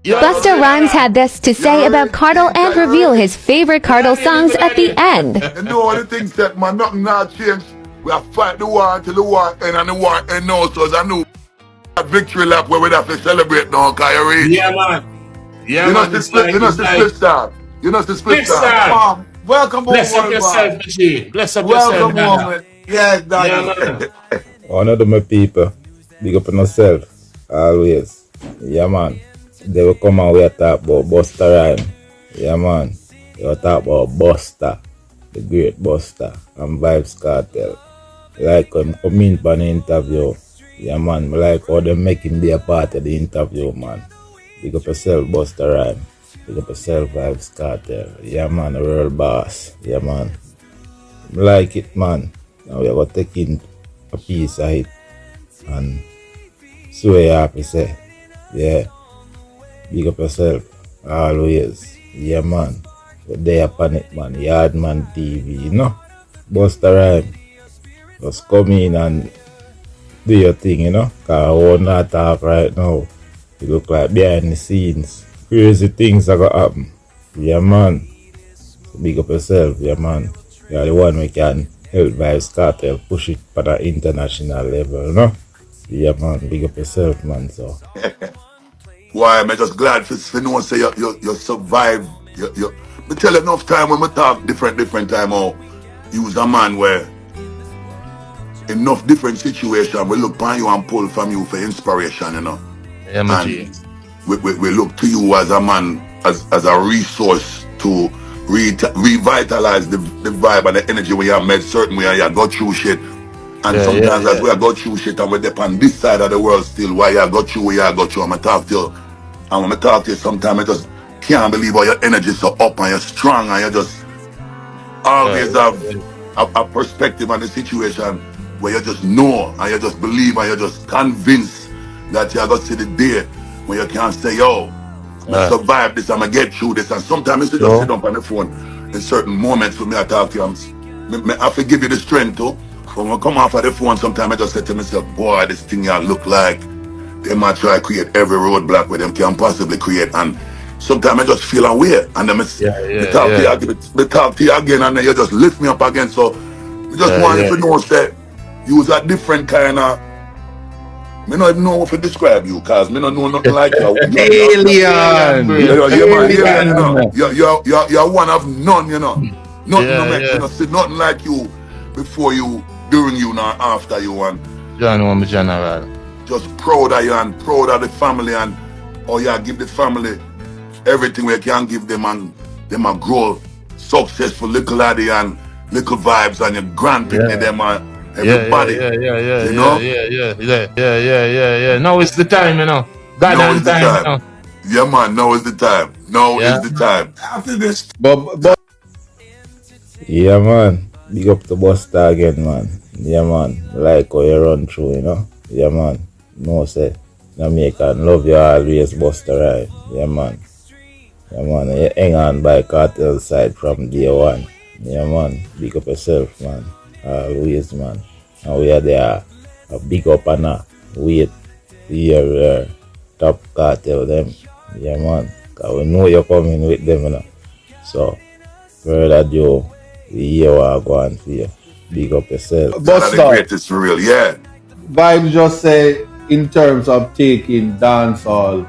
Busta Rhymes had this to say about Kartel and reveal his favorite Kartel songs at the end. You know all the things that man, nothing not change. We have fight the war until the war end, and the war end now, so it's a new victory lap where we have to celebrate now, cause you reach. Yeah, man. Yeah, You know man. the split, you know the split star. You know the split Kingston. star. Welcome Bless home, up yourself, G. Bless up Welcome yourself, home. Yes, Daddy. Yeah, man. One of my people, big up on yourself, always. Yeah, man. They will come and we talk about Busta Rhymes. Yeah, man. They will talk about Busta, the great Busta, and Vybz Kartel. Like him come in for the interview. Yeah, man. I like how they make him be a part of the interview, man. Big up yourself, Busta Rhymes. Big up yourself, Vybz Kartel. Yeah, man. The world boss. Yeah, man. I like it, man. Now we are going to take in a piece of it and see what you have to say. Yeah. Big up yourself. Always. Yeah, man. We're there upon it, man. Yardman TV, you know? Busta Rhymes. Just come in and do your thing, you know? Because I won't not talk right now. You look like behind the scenes. Crazy things are going to happen. Yeah, man. So big up yourself, yeah, man. You're the one we can help Vybz Kartel push it for the international level, you know? Yeah, man. Big up yourself, man. So. Why am I just glad for no one say you survive. Me tell you enough time when we talk different time how you was a man where enough different situation we look upon you and pull from you for inspiration, you know. Yeah, man, G. We look to you as a man, as a resource to revitalize the vibe and the energy we have made certain way and you go through shit. And sometimes as we go through shit and we're on this side of the world still, why you go through where you go through, I'm going to talk to you. And when I talk to you sometimes I just can't believe how your energy is so up and you're strong and you just always have a perspective on the situation where you just know and you just believe and you're just convinced that you're going to see the day when you can't say, yo, I'm going to survive this, I'm going to get through this. And sometimes you just sit up on the phone in certain moments when I talk to you, I have to give you the strength too. When I come off of the phone, sometimes I just say to myself, boy, this thing you look like they might try to create every roadblock where them can possibly create. And sometimes I just feel aware. And then I talk to you again and then you just lift me up again. So I just want you to know that you was a different kind of, I don't even know what to describe you, because I don't know nothing like you. Alien! You're one of none, you know. Nothing nothing like you before you, during you, nor after you. And General. just proud of you and proud of the family and give the family everything we can give them and them a grow successful little laddie and little vibes and your grandpicnic them and everybody. You know? Yeah. Now is the time, you know. God time, you know. Yeah, man, now is the time. Now is the time. After this. But Yeah, man. Big up to Busta again, man. Yeah, man. Like how you run through, you know. Yeah, man. No say, Jamaican, love you always, Busta Rhymes. Yeah, man. Yeah, man. You hang on by Kartel side from day one. Yeah, man. Big up yourself, man. Always, man. And we are there. A big up and a wait. Here, top Kartel them. Yeah, man. Because we know you're coming with them, you know. So, further ado, we hear what I go on for you. Big up yourself. That's the greatest for real, yeah. Vybz just say in terms of taking dancehall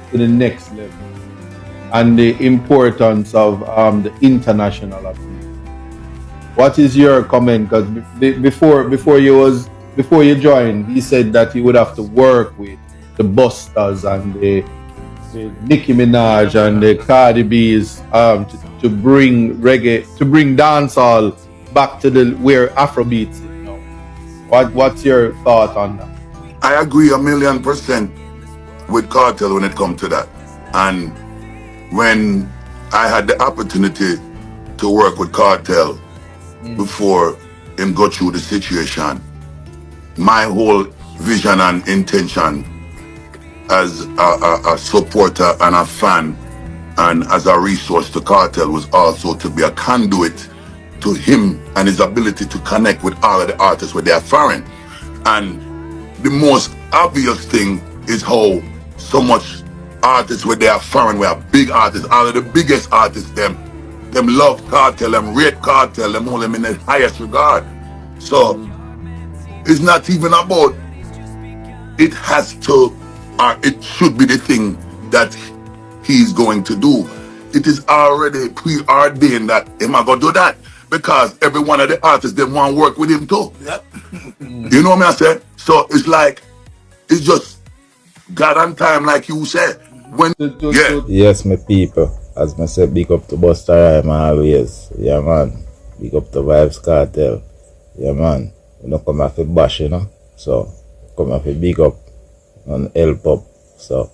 to the next level and the importance of the international appeal. What is your comment? Because before you joined, he said that he would have to work with the Bustas and the Nicki Minaj and the Cardi B's to bring reggae, to bring dancehall back to where Afrobeats is now. What's your thought on that? I agree 1,000,000% with Kartel when it comes to that. And when I had the opportunity to work with Kartel before him go through the situation, my whole vision and intention as a supporter and a fan and as a resource to Kartel was also to be a conduit to him and his ability to connect with all of the artists where they are foreign. And the most obvious thing is how so much artists where they are foreign, we are big artists, all of the biggest artists, them love Cartel, them rate Cartel, them hold them in the highest regard. So it's not even about it has to, or it should be the thing that he's going to do. It is already preordained that him are gonna do that because every one of the artists they want to work with him too. Yep. You know what I say? So it's like it's just God and time, like you said. When yeah. Yes, my people. As I said, big up to Busta Rhymes always. Yeah, man. Big up to Vybz Kartel. Yeah, man. You don't come off a bash, you know. So, come off a big up and help up. So,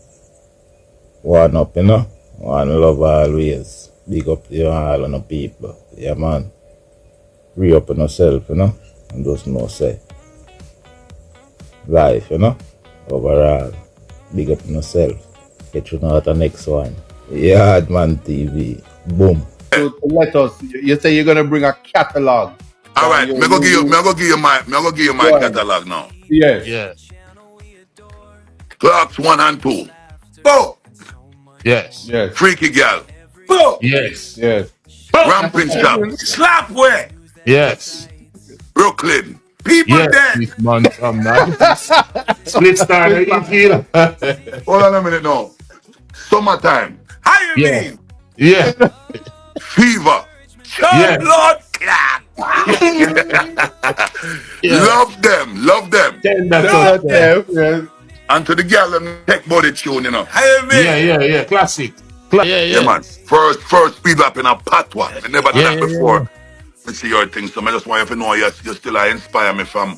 one up, you know. One love always. Big up to you all and the people. Yeah, man. Re up on yourself, you know. And just know, say. Life, you know. Overall. Big up on yourself. Get you know the next one. Yardman TV. Boom. So let us. You say you're gonna bring a catalog. All right, me go give you my catalog now. Yes. Yeah. Clocks 1 and 2. Bo. Yes. Yes. Freaky Girl. Bo. Yes. Yes. Ramping Shop. Slap way. Yes. Brooklyn. People Yes. dead. This man from 90s. Split star. Hold on a minute now. Summertime. How you Yeah. mean? Yeah. Fever. Yeah. Blood clot. Yeah. Love them. Love them. Yes. And to the girl, them take body tune, you know. How you mean? Yeah. Classic. Yeah, man. First speed up in a patwa. I never done that before. I see your thing, so I just want you to know you still inspire me from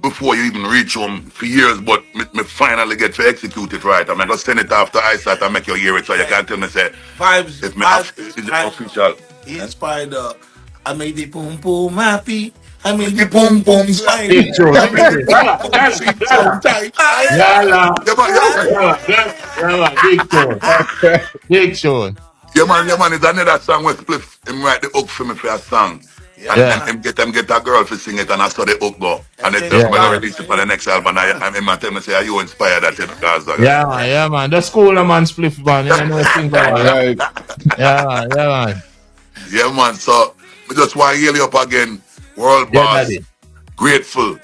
before you even reach home for years, but me finally get to execute it right. I'm gonna send it after I start and make you hear it so you can tell me say Vybz. if me is it official. He inspired I made the boom boom happy. I made the boom boom slide. Big tune. So tight. Yeah, Yeah, big tune. Big tune. man, it's another song where split him write the hook for me for a song. Yeah. And him get a girl to sing it and I saw the hook go. And it just when I release it for the next album and him tell me say, are you inspired that because Yeah, man. The school of man spliff band. You know thing about Right. Yeah, man. Yeah, man. So we just want to heal you up again. World Yeah, boss, daddy. grateful,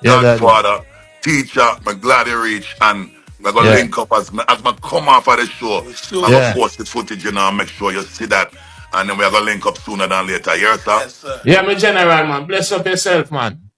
Yeah, daddy. Godfather, teacher, I'm glad you reach and we're gonna link up as I come off of the show. I'm gonna post the footage, you know, and make sure you see that. And then we're gonna link up sooner than later. Yes, sir? Yes, sir. Yeah, my general, man. Bless up yourself, man.